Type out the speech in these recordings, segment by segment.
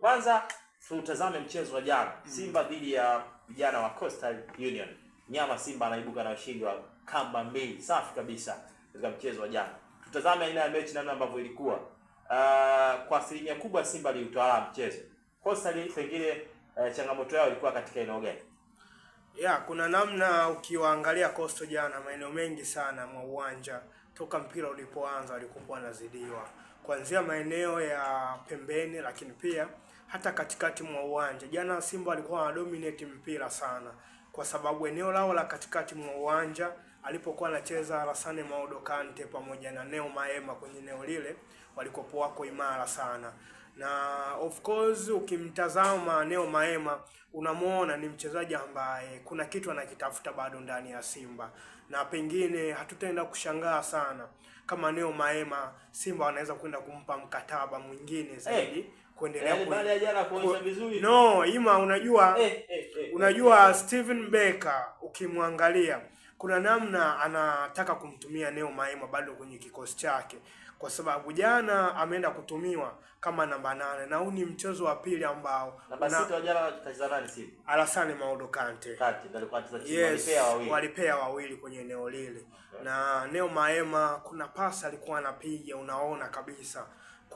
Kwanza tutazame mchezo wa jana. Simba dhidi ya vijana wa Coastal Union. Nyama Simba anaibuka na ushindi wa kamba mbili. Safi kabisa katika mchezo wa jana. Tutazame aina ya mechi namna ambavyo ilikuwa. Kwa asilimia kubwa Simba aliutawala mchezo. Coastal pengine changamoto yao ilikuwa katika eneo gani? Kuna namna ukiwaangalia Coastal jana maeneo mengi sana mwa uwanja toka mpira ulipoanza walikuwa wanazidiwa. Kuanzia maeneo ya pembeni lakini pia hata katikati mwa uwanja. Jana Simba walikuwa wanadominate mpira sana kwa sababu eneo lao la katikati mwa uwanja alipokuwa anacheza Alassane Maudo Kante pamoja na Neo Maema kwenye eneo lile walikuwa wako imara sana. Na of course ukimtazama Neo Maema unamuona ni mchezaji ambaye kuna kitu anakitafuta bado ndani ya Simba, na pengine hatutaenda kushangaa sana kama Neo Maema Simba wanaweza kwenda kumpa mkataba mwingine zaidi kuendelea baada ya jana kuonyesha vizuri. Unajua Steven Becker ukimwangalia kuna namna anataka kumtumia Neo Maema bado kwenye kikosi chake, kwa sababu jana ameenda kutumiwa kama namba 8 na huu ni mchezo wa pili ambao namba 6 jana kachezana Simba. Alassane Maudo Kante. Walipea wawili kwenye eneo lile. Na Neo Maema kuna pasi alikuwa anapiga, unaona kabisa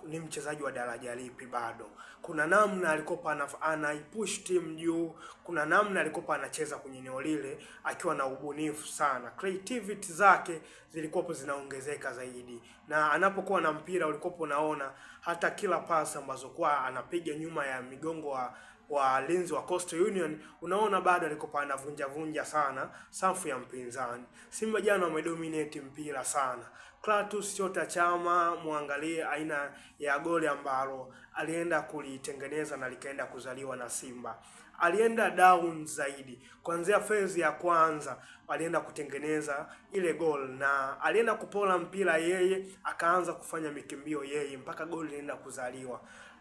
ni mchezaji wa daraja lipi bado. Kuna namna alikopa anaipush team juu, kuna namna alikopa anacheza kwenye eneo lile akiwa na ubunifu sana. Creativity zake zilikopo zinaongezeka zaidi. Na anapokuwa na mpira ulikopo unaona hata kila pasi ambazo kwa anapiga nyuma ya migongo wa linzi wa Coastal Union unaona bado alikopa anavunja sana safu ya mpinzani. Simba jana wamedominate mpira sana. Clatous Chota Chama, muangalie aina ya goli ambalo alienda kulitengeneza na likaenda kuzaliwa na Simba. Alienda down zaidi. Kuanzia phase ya kwanza alienda kutengeneza ile goal na alienda kupola mpira yeye, akaanza kufanya mikimbio yeye mpaka goli linaenda kuzaliwa.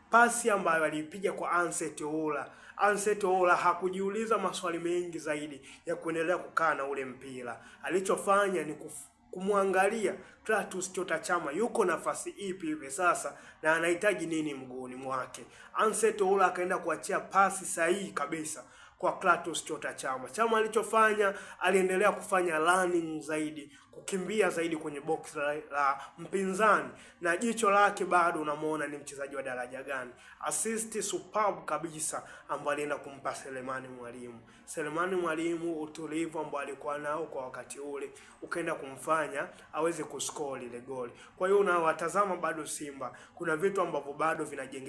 Pasi ambayo alipiga kwa Anseti Ola hakujiuliza maswali mengi zaidi ya kuendelea kukaa na ule mpira. Alichofanya ni kumwangalia Clatous Chota Chama yuko nafasi ipi hivi sasa na anahitaji nini mguuni mwake. Anseti Ola akaenda kuachia pasi sahihi kabisa kwa Clatous Chota Chama. Chama alichofanya aliendelea kufanya running zaidi, kukimbia zaidi kwenye box la mpinzani, na jicho lake bado unamuona ni mchezaji wa daraja gani. Assist superb kabisa ambaye alienda kumpa Selemani Mwalimu. Selemani Mwalimu utulivu ambao alikuwa nao kwa wakati ule ukaenda kumfanya aweze kuscore ile goli. Kwa hiyo unawatazama bado Simba kuna vitu ambavyo bado vinajengeka